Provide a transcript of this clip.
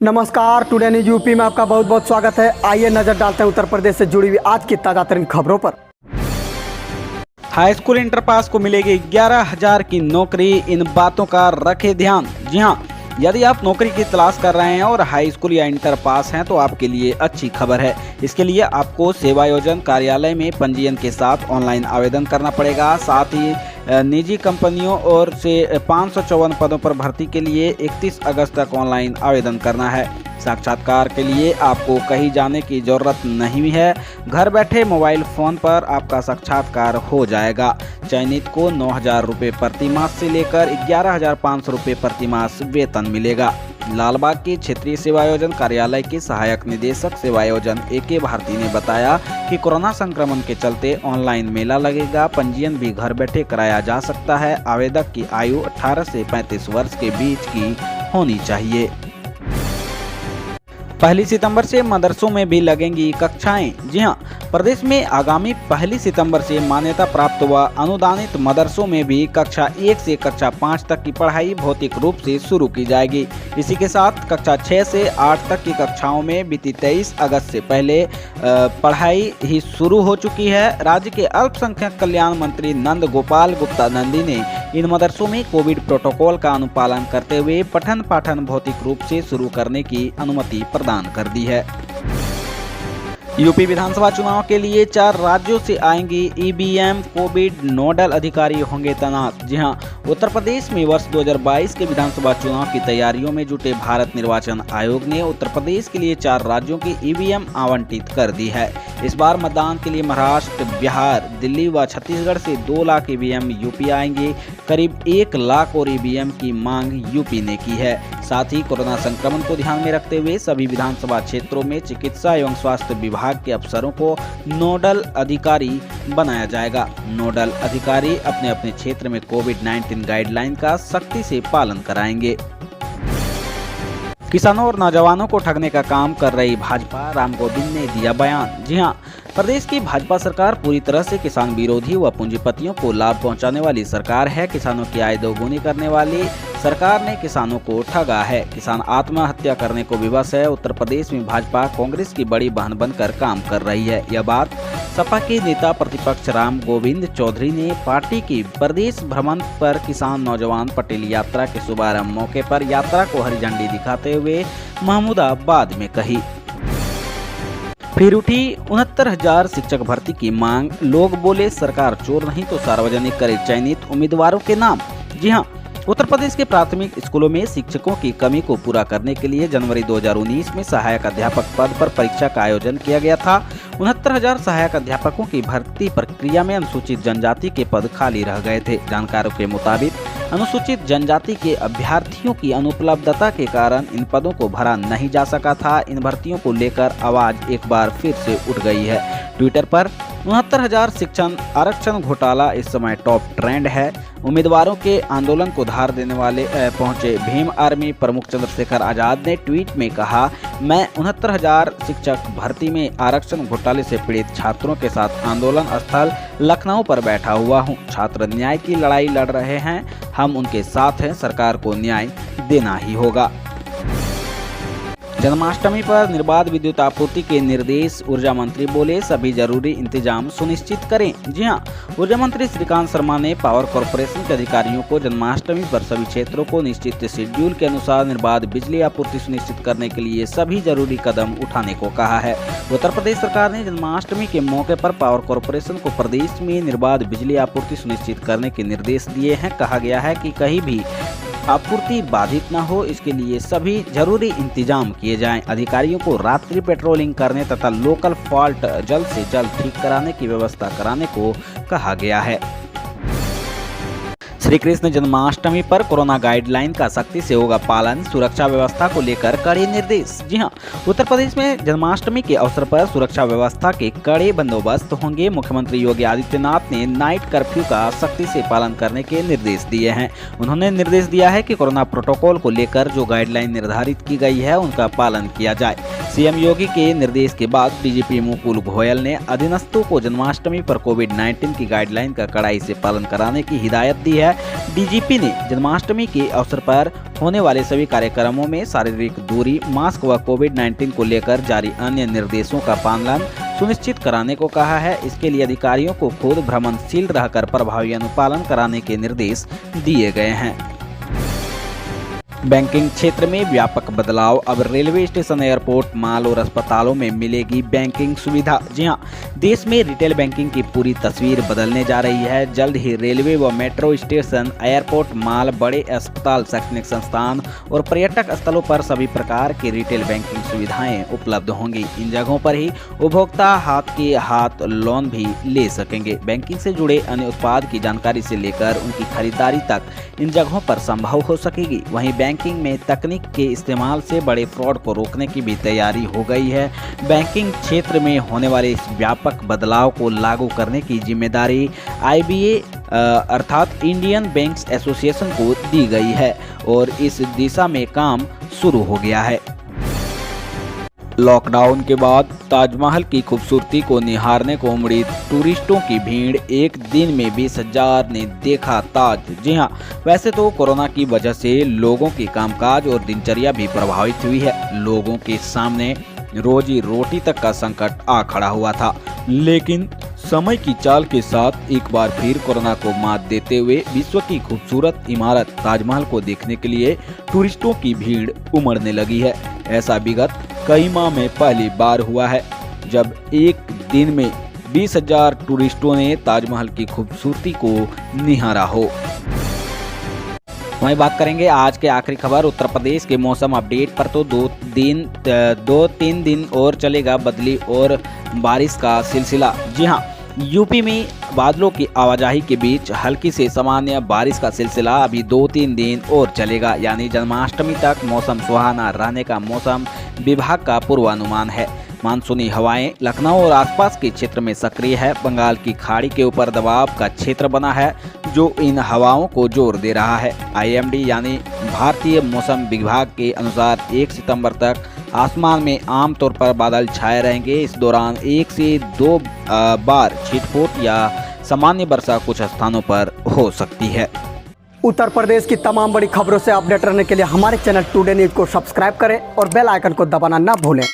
नमस्कार, today news UP में आपका बहुत बहुत स्वागत है। आइए नजर डालते हैं उत्तर प्रदेश से जुड़ी हुई आज की ताजा तरीन खबरों पर। हाई स्कूल इंटर पास को मिलेगी 11,000 की नौकरी, इन बातों का रखें ध्यान। जी हां, यदि आप नौकरी की तलाश कर रहे हैं और हाई स्कूल या इंटर पास हैं तो आपके लिए अच्छी खबर है। इसके लिए आपको सेवायोजन कार्यालय में पंजीयन के साथ ऑनलाइन आवेदन करना पड़ेगा। साथ ही निजी कंपनियों और से 554 पदों पर भर्ती के लिए 31 अगस्त तक ऑनलाइन आवेदन करना है। साक्षात्कार के लिए आपको कहीं जाने की जरूरत नहीं है, घर बैठे मोबाइल फोन पर आपका साक्षात्कार हो जाएगा। चयनित को 9,000 रुपये प्रति मास से लेकर 11,500 रुपये प्रति मास वेतन मिलेगा। लालबाग के क्षेत्रीय सेवायोजन कार्यालय के सहायक निदेशक सेवायोजन AK भारती ने बताया कि कोरोना संक्रमण के चलते ऑनलाइन मेला लगेगा। पंजीयन भी घर बैठे कराया जा सकता है। आवेदक की आयु 18 से 35 वर्ष के बीच की होनी चाहिए। 1 सितंबर से मदरसों में भी लगेंगी कक्षाएं। जी हां, प्रदेश में आगामी 1 सितंबर से मान्यता प्राप्त व अनुदानित मदरसों में भी कक्षा 1 से कक्षा 5 तक की पढ़ाई भौतिक रूप से शुरू की जाएगी। इसी के साथ कक्षा 6 से 8 तक की कक्षाओं में बीती 23 अगस्त से पहले पढ़ाई ही शुरू हो चुकी है। राज्य के अल्पसंख्यक कल्याण मंत्री नंद गोपाल गुप्ता नंदी ने इन मदरसों में कोविड प्रोटोकॉल का अनुपालन करते हुए पठन पाठन भौतिक रूप से शुरू करने की अनुमति प्रदान कर दी है। यूपी विधानसभा चुनाव के लिए 4 राज्यों से आएंगी EVM कोविड नोडल अधिकारी होंगे तैनात। जी हां, उत्तर प्रदेश में वर्ष 2022 के विधानसभा चुनाव की तैयारियों में जुटे भारत निर्वाचन आयोग ने उत्तर प्रदेश के लिए 4 राज्यों की EVM आवंटित कर दी है। इस बार मतदान के लिए महाराष्ट्र, बिहार, दिल्ली व छत्तीसगढ़ से 2 लाख EVM यूपी आएंगे। करीब 1 लाख और EVM की मांग यूपी ने की है। साथ ही कोरोना संक्रमण को ध्यान में रखते हुए सभी विधानसभा क्षेत्रों में चिकित्सा एवं स्वास्थ्य विभाग के अफसरों को नोडल अधिकारी बनाया जाएगा। नोडल अधिकारी अपने अपने क्षेत्र में कोविड-19 गाइडलाइन का सख्ती से पालन कराएंगे। किसानों और नौजवानों को ठगने का काम कर रही भाजपा, राम गोविंद ने दिया बयान। जी हां, प्रदेश की भाजपा सरकार पूरी तरह से किसान विरोधी व पूंजीपतियों को लाभ पहुंचाने वाली सरकार है। किसानों की आय दोगुनी करने वाली सरकार ने किसानों को ठगा है। किसान आत्महत्या करने को विवश है। उत्तर प्रदेश में भाजपा कांग्रेस की बड़ी बहन बनकर काम कर रही है। यह बात सपा के नेता प्रतिपक्ष राम गोविंद चौधरी ने पार्टी की प्रदेश भ्रमण पर किसान नौजवान पटेल यात्रा के शुभारंभ मौके पर यात्रा को हरी झंडी दिखाते हुए महमूदाबाद में कही। फिर उठी 69,000 शिक्षक भर्ती की मांग। लोग बोले सरकार चोर नहीं तो सार्वजनिक करे चयनित उम्मीदवारों के नाम। जी हां, उत्तर प्रदेश के प्राथमिक स्कूलों में शिक्षकों की कमी को पूरा करने के लिए जनवरी 2019 में सहायक अध्यापक पद पर परीक्षा का आयोजन किया गया था। 69,000 सहायक अध्यापकों की भर्ती प्रक्रिया में अनुसूचित जनजाति के पद खाली रह गए थे। जानकारों के मुताबिक अनुसूचित जनजाति के अभ्यर्थियों की अनुपलब्धता के कारण इन पदों को भरा नहीं जा सका था। इन भर्तियों को लेकर आवाज एक बार फिर से उठ गई है। ट्विटर पर 69,000 शिक्षक आरक्षण घोटाला इस समय टॉप ट्रेंड है। उम्मीदवारों के आंदोलन को धार देने वाले पहुंचे भीम आर्मी प्रमुख चंद्रशेखर आजाद ने ट्वीट में कहा, मैं 69,000 शिक्षक भर्ती में आरक्षण घोटाले से पीड़ित छात्रों के साथ आंदोलन स्थल लखनऊ पर बैठा हुआ हूं। छात्र न्याय की लड़ाई लड़ रहे हैं, हम उनके साथ हैं, सरकार को न्याय देना ही होगा। जन्माष्टमी पर निर्बाध विद्युत आपूर्ति के निर्देश। ऊर्जा मंत्री बोले सभी जरूरी इंतजाम सुनिश्चित करें। जी हां, ऊर्जा मंत्री श्रीकांत शर्मा ने पावर कॉर्पोरेशन के अधिकारियों को जन्माष्टमी पर सभी क्षेत्रों को निश्चित शेड्यूल के अनुसार निर्बाध बिजली आपूर्ति सुनिश्चित करने के लिए सभी जरूरी कदम उठाने को कहा है। उत्तर प्रदेश सरकार ने जन्माष्टमी के मौके पर पावर कॉर्पोरेशन को प्रदेश में निर्बाध बिजली आपूर्ति सुनिश्चित करने के निर्देश दिए हैं। कहा गया है कि कहीं भी आपूर्ति बाधित न हो, इसके लिए सभी जरूरी इंतजाम किए जाएं। अधिकारियों को रात्रि पेट्रोलिंग करने तथा लोकल फॉल्ट जल्द से जल्द ठीक कराने की व्यवस्था कराने को कहा गया है। श्री कृष्ण जन्माष्टमी पर कोरोना गाइडलाइन का सख्ती से होगा पालन। सुरक्षा व्यवस्था को लेकर कड़े निर्देश। जी हां, उत्तर प्रदेश में जन्माष्टमी के अवसर पर सुरक्षा व्यवस्था के कड़े बंदोबस्त होंगे। मुख्यमंत्री योगी आदित्यनाथ ने नाइट कर्फ्यू का सख्ती से पालन करने के निर्देश दिए हैं। उन्होंने निर्देश दिया है कि कोरोना प्रोटोकॉल को लेकर जो गाइडलाइन निर्धारित की गई है उनका पालन किया जाए। सीएम योगी के निर्देश के बाद डीजीपी मुकुल गोयल ने अधीनस्थों को जन्माष्टमी पर कोविड-19 की गाइडलाइन का कड़ाई से पालन कराने की हिदायत दी है। डीजीपी ने जन्माष्टमी के अवसर पर होने वाले सभी कार्यक्रमों में शारीरिक दूरी, मास्क व कोविड-19 को लेकर जारी अन्य निर्देशों का पालन सुनिश्चित कराने को कहा है। इसके लिए अधिकारियों को खुद भ्रमणशील रहकर प्रभावी अनुपालन कराने के निर्देश दिए गए हैं। बैंकिंग क्षेत्र में व्यापक बदलाव। अब रेलवे स्टेशन, एयरपोर्ट, मॉल और अस्पतालों में मिलेगी बैंकिंग सुविधा। जी हां, देश में रिटेल बैंकिंग की पूरी तस्वीर बदलने जा रही है। जल्द ही रेलवे व मेट्रो स्टेशन, एयरपोर्ट, मॉल, बड़े अस्पताल, शैक्षणिक संस्थान और पर्यटक स्थलों पर सभी प्रकार की रिटेल बैंकिंग सुविधाएं उपलब्ध होंगी। इन जगहों पर ही उपभोक्ता हाथ के हाथ लोन भी ले सकेंगे। बैंकिंग से जुड़े अन्य उत्पाद की जानकारी से लेकर उनकी खरीदारी तक इन जगहों पर संभव हो सकेगी। वहीं बैंकिंग में तकनीक के इस्तेमाल से बड़े फ्रॉड को रोकने की भी तैयारी हो गई है। बैंकिंग क्षेत्र में होने वाले इस व्यापक बदलाव को लागू करने की जिम्मेदारी IBA अर्थात इंडियन बैंक्स एसोसिएशन को दी गई है और इस दिशा में काम शुरू हो गया है। लॉकडाउन के बाद ताजमहल की खूबसूरती को निहारने को उमड़ी टूरिस्टों की भीड़। एक दिन में 20,000 ने देखा ताज। जी हां, वैसे तो कोरोना की वजह से लोगों की कामकाज और दिनचर्या भी प्रभावित हुई है। लोगों के सामने रोजी रोटी तक का संकट आ खड़ा हुआ था, लेकिन समय की चाल के साथ एक बार फिर कोरोना को मात देते हुए विश्व की खूबसूरत इमारत ताजमहल को देखने के लिए टूरिस्टों की भीड़ उमड़ने लगी है। ऐसा विगत कई माह में पहली बार हुआ है जब एक दिन में 20,000 टूरिस्टों ने ताजमहल की खूबसूरती को निहारा हो। वहीं बात करेंगे आज के आखिरी खबर उत्तर प्रदेश के मौसम अपडेट पर। तो 2-3 दिन और चलेगा बदली और बारिश का सिलसिला। जी हां, यूपी में बादलों की आवाजाही के बीच हल्की से सामान्य बारिश का सिलसिला अभी 2-3 दिन और चलेगा, यानी जन्माष्टमी तक मौसम सुहाना रहने का मौसम विभाग का पूर्वानुमान है। मानसूनी हवाएं लखनऊ और आसपास के क्षेत्र में सक्रिय है। बंगाल की खाड़ी के ऊपर दबाव का क्षेत्र बना है जो इन हवाओं को जोर दे रहा है। IMD यानी भारतीय मौसम विभाग के अनुसार 1 सितंबर तक आसमान में आमतौर पर बादल छाए रहेंगे। इस दौरान 1 से 2 बार छिटपुट या सामान्य वर्षा कुछ स्थानों पर हो सकती है। उत्तर प्रदेश की तमाम बड़ी खबरों से अपडेट रहने के लिए हमारे चैनल टुडे न्यूज को सब्सक्राइब करें और बेल आइकन को दबाना ना भूलें।